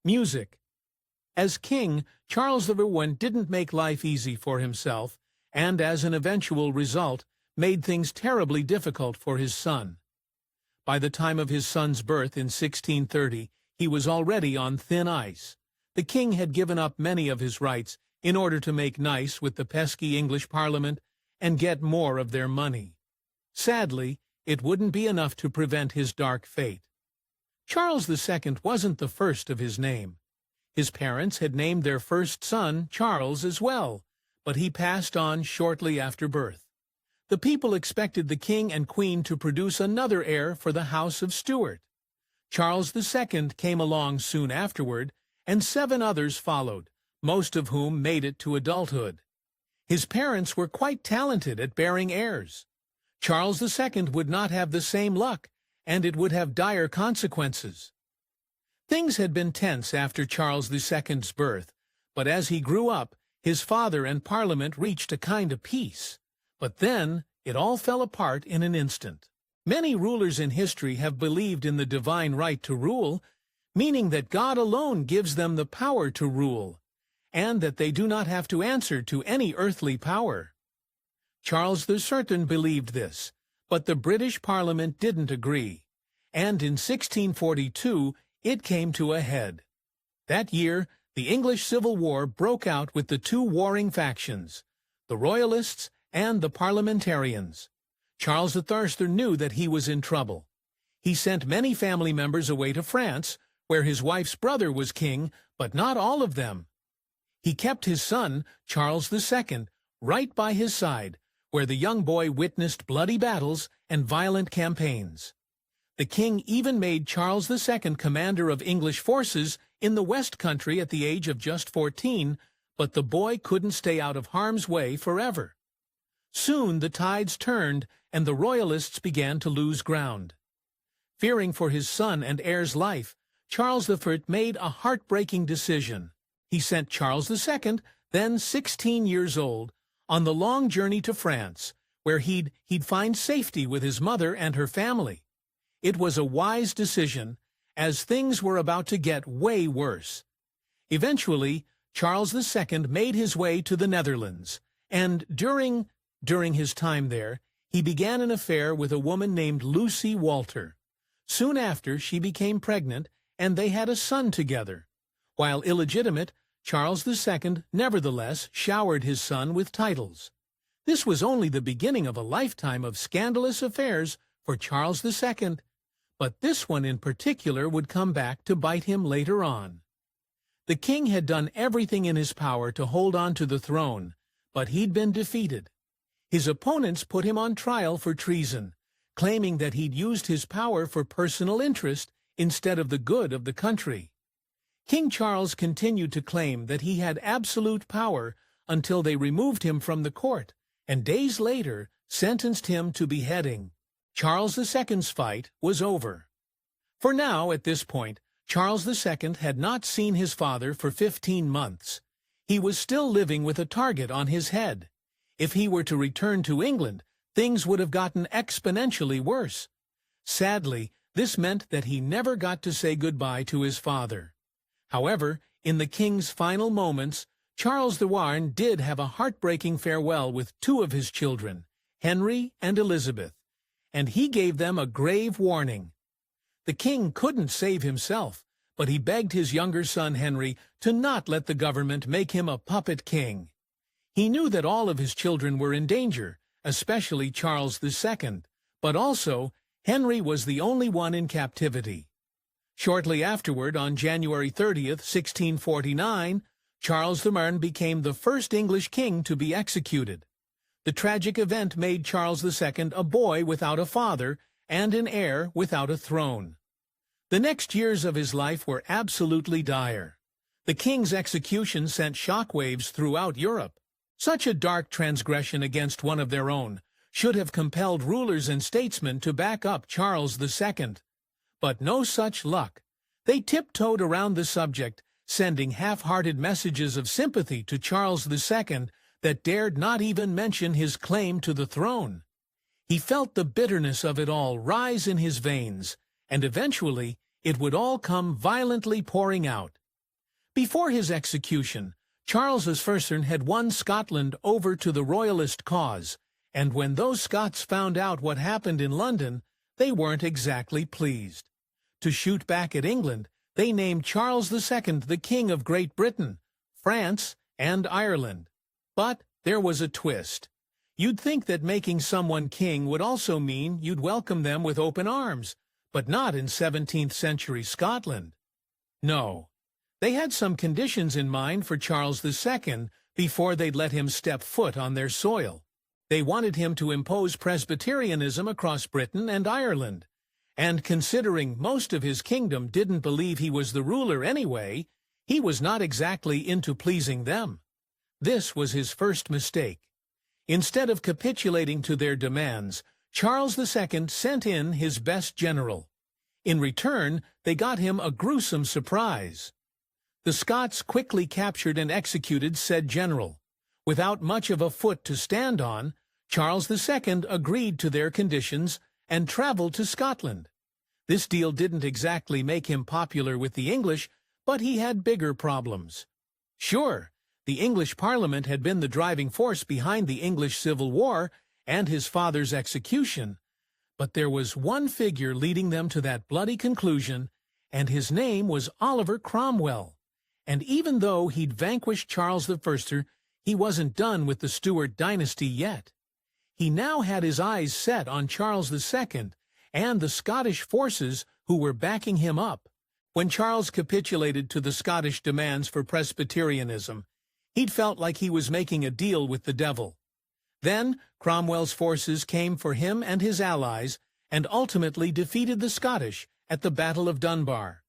Music. As king, Charles I didn't make life easy for himself, and as an eventual result, made things terribly difficult for his son. By the time of his son's birth in 1630, he was already on thin ice. The king had given up many of his rights in order to make nice with the pesky English Parliament and get more of their money. Sadly, it wouldn't be enough to prevent his dark fate. Charles II wasn't the first of his name. His parents had named their first son Charles as well, but he passed on shortly after birth. The people expected the king and queen to produce another heir for the House of Stuart. Charles II came along soon afterward, and 7 others followed, most of whom made it to adulthood. His parents were quite talented at bearing heirs. Charles II would not have the same luck, and it would have dire consequences. Things had been tense after Charles II's birth, but as he grew up, his father and Parliament reached a kind of peace. But then, it all fell apart in an instant. Many rulers in history have believed in the divine right to rule, meaning that God alone gives them the power to rule, and that they do not have to answer to any earthly power. Charles II believed this, but the British Parliament didn't agree, and in 1642 it came to a head. That year, the English Civil War broke out with the 2 warring factions, the Royalists and the Parliamentarians. Charles III knew that he was in trouble. He sent many family members away to France, where his wife's brother was king, but not all of them. He kept his son, Charles II, right by his side, where the young boy witnessed bloody battles and violent campaigns. The king even made Charles II commander of English forces in the West Country at the age of just 14, but the boy couldn't stay out of harm's way forever. Soon the tides turned, and the Royalists began to lose ground. Fearing for his son and heir's life, Charles I made a heartbreaking decision. He sent Charles II, then 16 years old, on the long journey to France, where he'd find safety with his mother and her family. It was a wise decision, as things were about to get way worse. Eventually, Charles II made his way to the Netherlands, and during his time there, he began an affair with a woman named Lucy Walter. Soon after, she became pregnant, and they had a son together. While illegitimate, Charles II nevertheless showered his son with titles. This was only the beginning of a lifetime of scandalous affairs for Charles II, but this one in particular would come back to bite him later on. The king had done everything in his power to hold on to the throne, but he'd been defeated. His opponents put him on trial for treason, claiming that he'd used his power for personal interest instead of the good of the country. King Charles continued to claim that he had absolute power until they removed him from the court, and days later sentenced him to beheading. Charles II's fight was over. For now, at this point, Charles II had not seen his father for 15 months. He was still living with a target on his head. If he were to return to England, things would have gotten exponentially worse. Sadly, this meant that he never got to say goodbye to his father. However, in the king's final moments, Charles I did have a heartbreaking farewell with 2 of his children, Henry and Elizabeth, and he gave them a grave warning. The king couldn't save himself, but he begged his younger son Henry to not let the government make him a puppet king. He knew that all of his children were in danger, especially Charles II, but also Henry was the only one in captivity. Shortly afterward, on January 30th, 1649, Charles I became the first English king to be executed. The tragic event made Charles II a boy without a father and an heir without a throne. The next years of his life were absolutely dire. The king's execution sent shockwaves throughout Europe. Such a dark transgression against one of their own should have compelled rulers and statesmen to back up Charles II. But no such luck. They tiptoed around the subject, sending half-hearted messages of sympathy to Charles II that dared not even mention his claim to the throne. He felt the bitterness of it all rise in his veins, and eventually it would all come violently pouring out. Before his execution, Charles I had won Scotland over to the Royalist cause, and when those Scots found out what happened in London, they weren't exactly pleased. To shoot back at England, they named Charles II the King of Great Britain, France, and Ireland. But there was a twist. You'd think that making someone king would also mean you'd welcome them with open arms, but not in 17th century Scotland. No. They had some conditions in mind for Charles II before they'd let him step foot on their soil. They wanted him to impose Presbyterianism across Britain and Ireland, and considering most of his kingdom didn't believe he was the ruler anyway, he was not exactly into pleasing them. This was his first mistake. Instead of capitulating to their demands, Charles II sent in his best general. In return, they got him a gruesome surprise. The Scots quickly captured and executed said general. Without much of a foot to stand on, Charles II agreed to their conditions and traveled to Scotland. This deal didn't exactly make him popular with the English, but he had bigger problems. Sure, the English Parliament had been the driving force behind the English Civil War and his father's execution, but there was one figure leading them to that bloody conclusion, and his name was Oliver Cromwell. And even though he'd vanquished Charles I, he wasn't done with the Stuart dynasty yet. He now had his eyes set on Charles II and the Scottish forces who were backing him up. When Charles capitulated to the Scottish demands for Presbyterianism, he'd felt like he was making a deal with the devil. Then Cromwell's forces came for him and his allies and ultimately defeated the Scottish at the Battle of Dunbar.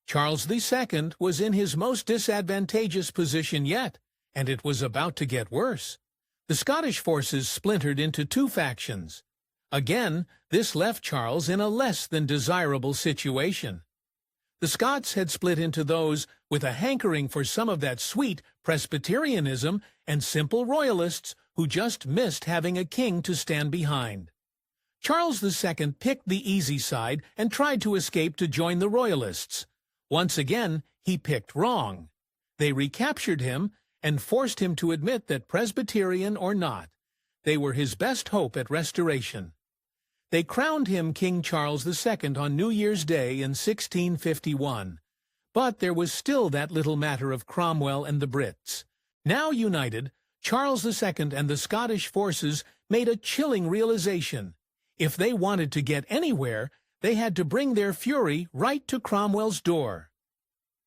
Charles II was in his most disadvantageous position yet, and it was about to get worse. The Scottish forces splintered into two factions. Again, this left Charles in a less than desirable situation. The Scots had split into those with a hankering for some of that sweet Presbyterianism and simple royalists who just missed having a king to stand behind. Charles II picked the easy side and tried to escape to join the royalists. Once again, he picked wrong. They recaptured him and forced him to admit that Presbyterian or not, they were his best hope at restoration. They crowned him King Charles II on New Year's Day in 1651, but there was still that little matter of Cromwell and the Brits. Now united, Charles II and the Scottish forces made a chilling realization. If they wanted to get anywhere, they had to bring their fury right to Cromwell's door.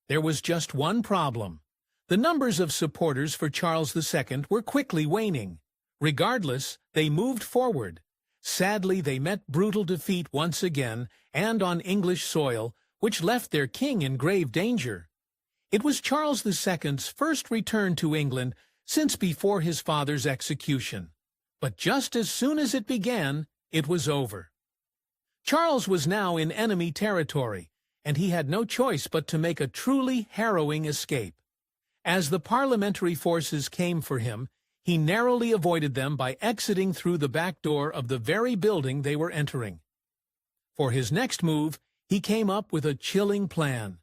There was just one problem. The numbers of supporters for Charles II were quickly waning. Regardless, they moved forward. Sadly, they met brutal defeat once again, and on English soil, which left their king in grave danger. It was Charles II's first return to England since before his father's execution. But just as soon as it began, it was over. Charles was now in enemy territory, and he had no choice but to make a truly harrowing escape. As the parliamentary forces came for him, he narrowly avoided them by exiting through the back door of the very building they were entering. For his next move, he came up with a chilling plan.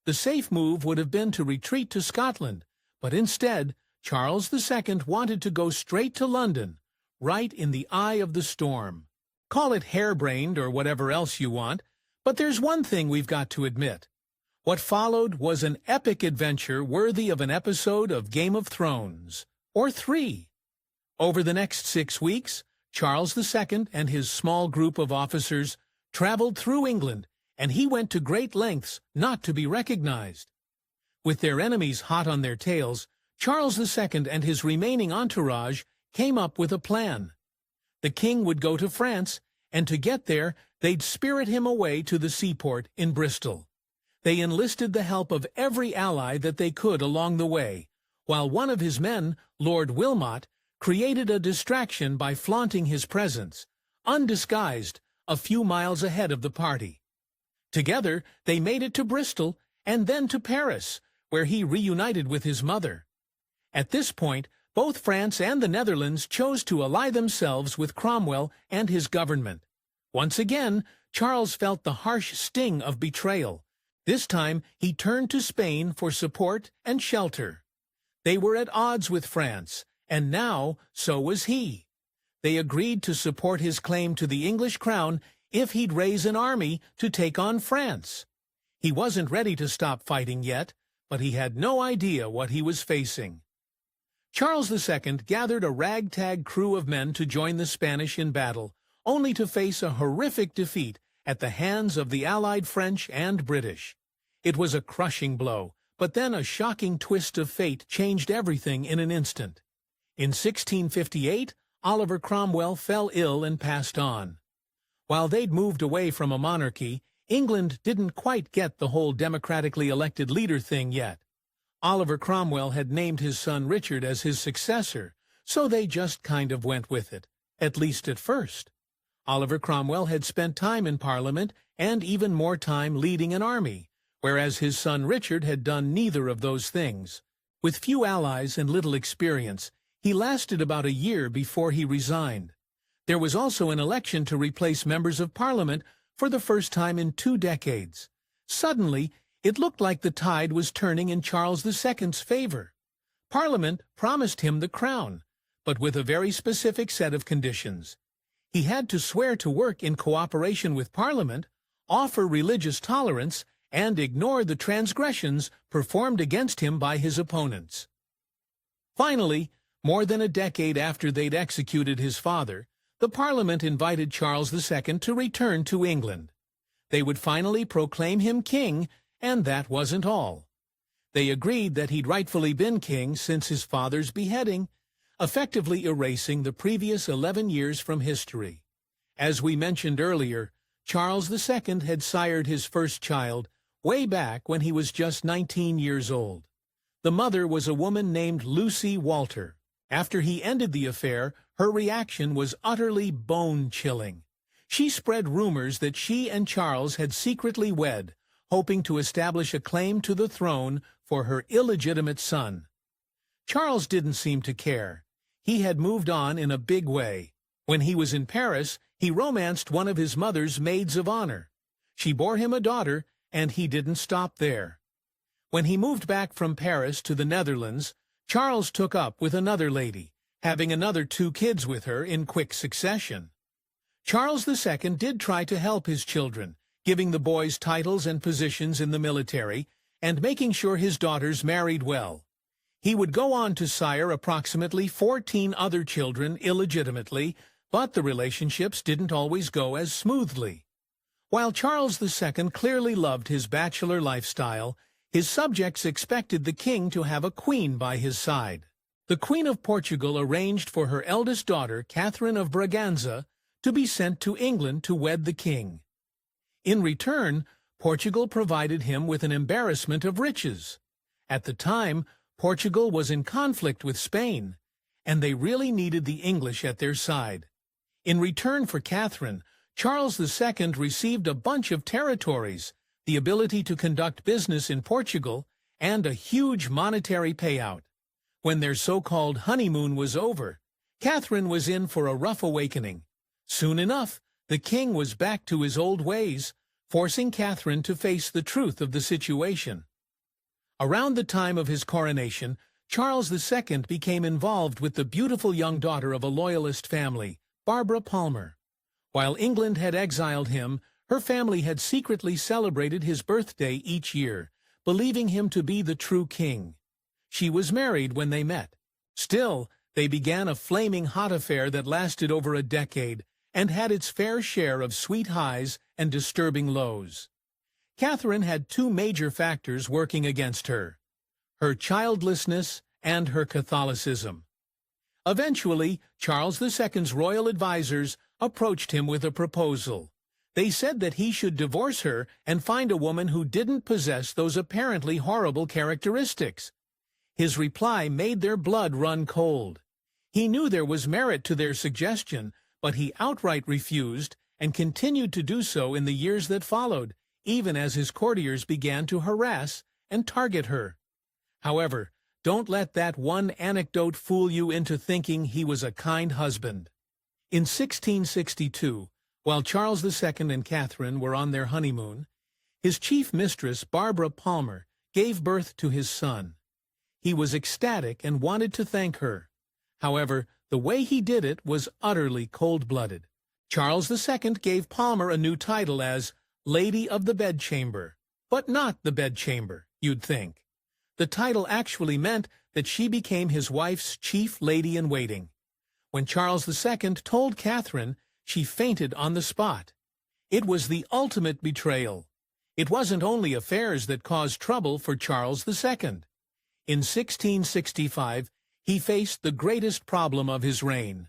The safe move would have been to retreat to Scotland, but instead, Charles II wanted to go straight to London, right in the eye of the storm. Call it harebrained or whatever else you want, but there's one thing we've got to admit. What followed was an epic adventure worthy of an episode of Game of Thrones, or 3. Over the next 6 weeks, Charles II and his small group of officers traveled through England, and he went to great lengths not to be recognized. With their enemies hot on their tails, Charles II and his remaining entourage came up with a plan. The king would go to France, and to get there, they'd spirit him away to the seaport in Bristol. They enlisted the help of every ally that they could along the way, while one of his men, Lord Wilmot, created a distraction by flaunting his presence, undisguised, a few miles ahead of the party. Together, they made it to Bristol and then to Paris, where he reunited with his mother. At this point, both France and the Netherlands chose to ally themselves with Cromwell and his government. Once again, Charles felt the harsh sting of betrayal, This time he turned to Spain for support and shelter. They were at odds with France, and now so was he. They agreed to support his claim to the English crown if he'd raise an army to take on France. He wasn't ready to stop fighting yet, but he had no idea what he was facing. Charles II gathered a ragtag crew of men to join the Spanish in battle, only to face a horrific defeat at the hands of the allied French and British. It was a crushing blow, but then a shocking twist of fate changed everything in an instant. In 1658, Oliver Cromwell fell ill and passed on. While they'd moved away from a monarchy, England didn't quite get the whole democratically elected leader thing yet. Oliver Cromwell had named his son Richard as his successor, so they just kind of went with it, at least at first. Oliver Cromwell had spent time in Parliament and even more time leading an army, whereas his son Richard had done neither of those things. With few allies and little experience, he lasted about a year before he resigned. There was also an election to replace members of Parliament for the first time in 2 decades. Suddenly, it looked like the tide was turning in Charles II's favor. Parliament promised him the crown, but with a very specific set of conditions. He had to swear to work in cooperation with Parliament, offer religious tolerance, and ignore the transgressions performed against him by his opponents. Finally, more than a decade after they'd executed his father, the Parliament invited Charles II to return to England. They would finally proclaim him king, and that wasn't all. They agreed that he'd rightfully been king since his father's beheading, effectively erasing the previous 11 years from history. As we mentioned earlier, Charles II had sired his first child way back when he was just 19 years old. The mother was a woman named Lucy Walter. After he ended the affair, her reaction was utterly bone-chilling. She spread rumors that she and Charles had secretly wed, hoping to establish a claim to the throne for her illegitimate son. Charles didn't seem to care. He had moved on in a big way. When he was in Paris, he romanced one of his mother's maids of honor. She bore him a daughter, and he didn't stop there. When he moved back from Paris to the Netherlands, Charles took up with another lady, having another 2 kids with her in quick succession. Charles II did try to help his children, giving the boys titles and positions in the military, and making sure his daughters married well. He would go on to sire approximately 14 other children illegitimately, but the relationships didn't always go as smoothly. While Charles II clearly loved his bachelor lifestyle, his subjects expected the king to have a queen by his side. The Queen of Portugal arranged for her eldest daughter, Catherine of Braganza, to be sent to England to wed the king. In return, Portugal provided him with an embarrassment of riches. At the time, Portugal was in conflict with Spain, and they really needed the English at their side. In return for Catherine, Charles II received a bunch of territories, the ability to conduct business in Portugal, and a huge monetary payout. When their so-called honeymoon was over, Catherine was in for a rough awakening. Soon enough, the king was back to his old ways, forcing Catherine to face the truth of the situation. Around the time of his coronation, Charles II became involved with the beautiful young daughter of a loyalist family, Barbara Palmer. While England had exiled him, her family had secretly celebrated his birthday each year, believing him to be the true king. She was married when they met. Still, they began a flaming hot affair that lasted over a decade and had its fair share of sweet highs and disturbing lows. Catherine had 2 major factors working against her: her childlessness and her Catholicism. Eventually, Charles II's royal advisors approached him with a proposal. They said that he should divorce her and find a woman who didn't possess those apparently horrible characteristics. His reply made their blood run cold. He knew there was merit to their suggestion, but he outright refused and continued to do so in the years that followed, even as his courtiers began to harass and target her. However, don't let that one anecdote fool you into thinking he was a kind husband. In 1662, while Charles II and Catherine were on their honeymoon, His chief mistress, Barbara Palmer, gave birth to his son. He was ecstatic and wanted to thank her. However, the way he did it was utterly cold-blooded. Charles II gave Palmer a new title as Lady of the Bedchamber, but not the bedchamber, you'd think. The title actually meant that she became his wife's chief lady-in-waiting. When Charles II told Catherine, she fainted on the spot. It was the ultimate betrayal. It wasn't only affairs that caused trouble for Charles II. In 1665, he faced the greatest problem of his reign.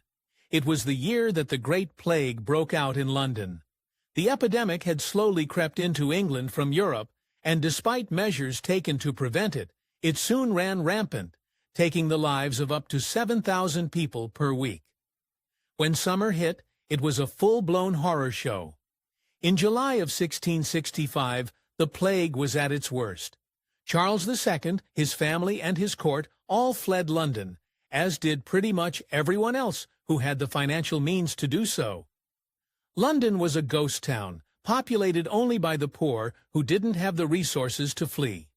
It was the year that the Great Plague broke out in London. The epidemic had slowly crept into England from Europe, and despite measures taken to prevent it, it soon ran rampant, taking the lives of up to 7,000 people per week. When summer hit, it was a full-blown horror show. In July of 1665, the plague was at its worst. Charles II, his family, and his court all fled London, as did pretty much everyone else who had the financial means to do so. London was a ghost town, populated only by the poor who didn't have the resources to flee.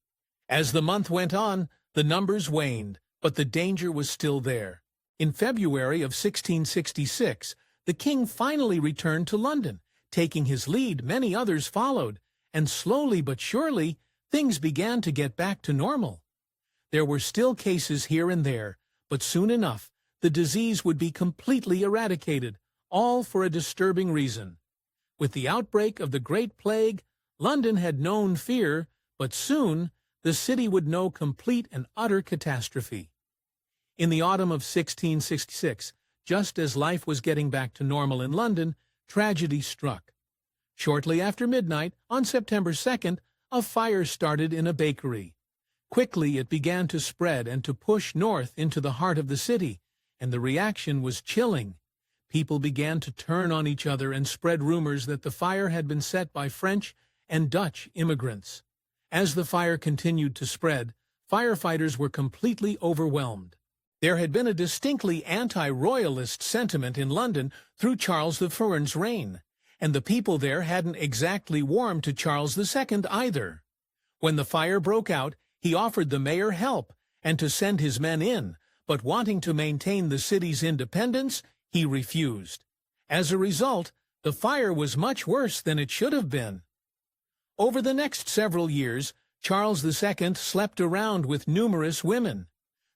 As the month went on, the numbers waned, but the danger was still there. In February of 1666, the king finally returned to London. Taking his lead, many others followed, and slowly but surely, things began to get back to normal. There were still cases here and there, but soon enough, the disease would be completely eradicated, all for a disturbing reason. With the outbreak of the Great Plague, London had known fear, but soon the city would know complete and utter catastrophe. In the autumn of 1666, just as life was getting back to normal in London, tragedy struck. Shortly after midnight, on September 2nd, a fire started in a bakery. Quickly it began to spread and to push north into the heart of the city, and the reaction was chilling. People began to turn on each other and spread rumors that the fire had been set by French and Dutch immigrants. As the fire continued to spread, firefighters were completely overwhelmed. There had been a distinctly anti-royalist sentiment in London through Charles I's reign, and the people there hadn't exactly warmed to Charles II either. When the fire broke out, he offered the mayor help and to send his men in, but wanting to maintain the city's independence, he refused. As a result, the fire was much worse than it should have been. Over the next several years, Charles II slept around with numerous women.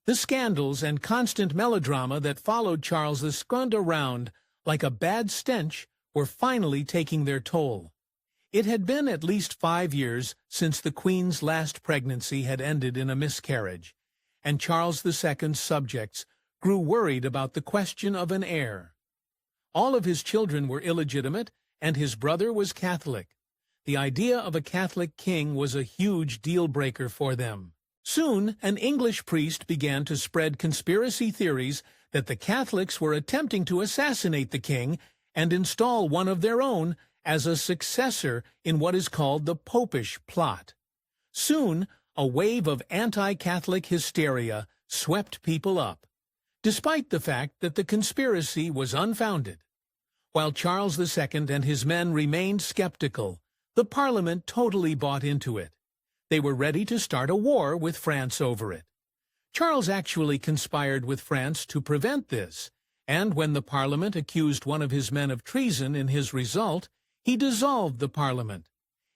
The scandals and constant melodrama that followed Charles II around like a bad stench were finally taking their toll. It had been at least 5 years since the Queen's last pregnancy had ended in a miscarriage, and Charles II's subjects grew worried about the question of an heir. All of his children were illegitimate, and his brother was Catholic. The idea of a Catholic king was a huge deal-breaker for them. Soon, an English priest began to spread conspiracy theories that the Catholics were attempting to assassinate the king and install one of their own as a successor in what is called the Popish plot. Soon, a wave of anti-Catholic hysteria swept people up, despite the fact that the conspiracy was unfounded. While Charles II and his men remained skeptical, the Parliament totally bought into it. They were ready to start a war with France over it. Charles actually conspired with France to prevent this, and when the Parliament accused one of his men of treason in his result, he dissolved the Parliament.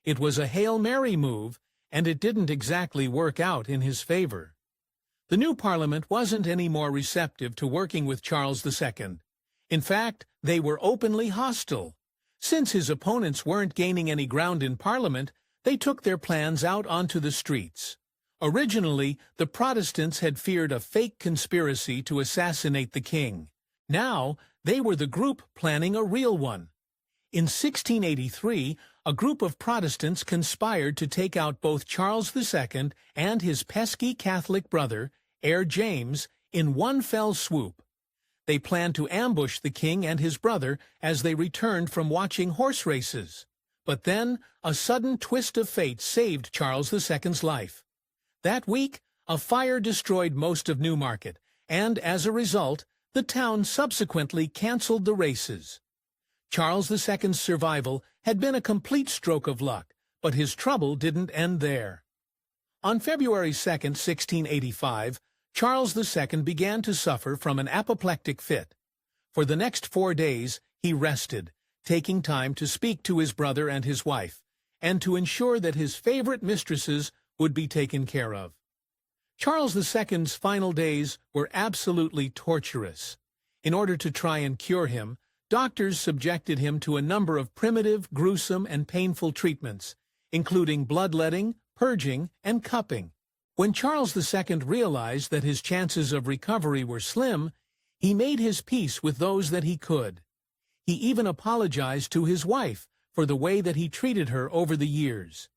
It was a Hail Mary move, and it didn't exactly work out in his favor. The new Parliament wasn't any more receptive to working with Charles II. In fact, they were openly hostile. Since his opponents weren't gaining any ground in Parliament, they took their plans out onto the streets. Originally, the Protestants had feared a fake conspiracy to assassinate the king. Now, they were the group planning a real one. In 1683, a group of Protestants conspired to take out both Charles II and his pesky Catholic brother, Heir James, in one fell swoop. They planned to ambush the king and his brother as they returned from watching horse races. But then, a sudden twist of fate saved Charles II's life. That week, a fire destroyed most of Newmarket, and as a result, the town subsequently cancelled the races. Charles II's survival had been a complete stroke of luck, But his trouble didn't end there. On February 2, 1685, Charles II began to suffer from an apoplectic fit. For the next 4 days, he rested, taking time to speak to his brother and his wife, and to ensure that his favorite mistresses would be taken care of. Charles II's final days were absolutely torturous. In order to try and cure him, doctors subjected him to a number of primitive, gruesome, and painful treatments, including bloodletting, purging, and cupping. When Charles II realized that his chances of recovery were slim, he made his peace with those that he could. He even apologized to his wife for the way that he treated her over the years.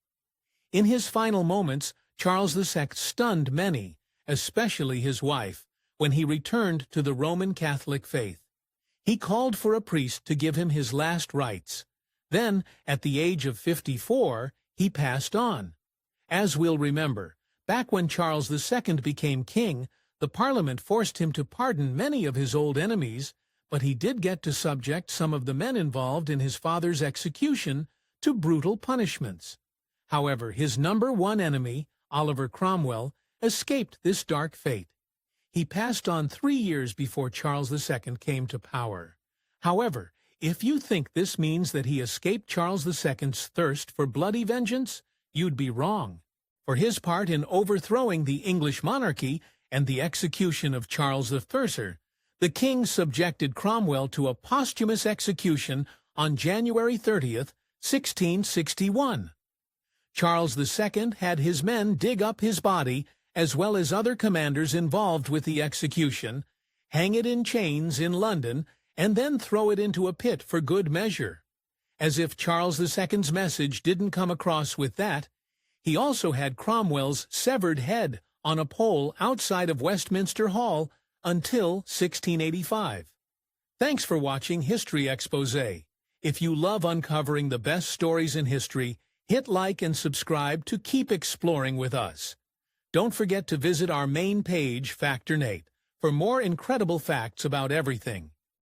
In his final moments, Charles II stunned many, especially his wife, when he returned to the Roman Catholic faith. He called for a priest to give him his last rites. Then, at the age of 54, he passed on. As we'll remember, back when Charles II became king, the Parliament forced him to pardon many of his old enemies, but he did get to subject some of the men involved in his father's execution to brutal punishments. However, his #1 enemy, Oliver Cromwell, escaped this dark fate. He passed on 3 years before Charles II came to power. However, if you think this means that he escaped Charles II's thirst for bloody vengeance, you'd be wrong. For his part in overthrowing the English monarchy and the execution of Charles the Furser, the king subjected Cromwell to a posthumous execution on January 30th, 1661. Charles II had his men dig up his body, as well as other commanders involved with the execution, hang it in chains in London, and then throw it into a pit for good measure. As if Charles II's message didn't come across with that, he also had Cromwell's severed head on a pole outside of Westminster Hall until 1685. Thanks for watching History Exposé. If you love uncovering the best stories in history, hit like and subscribe to keep exploring with us. Don't forget to visit our main page, Factor Nate, for more incredible facts about everything.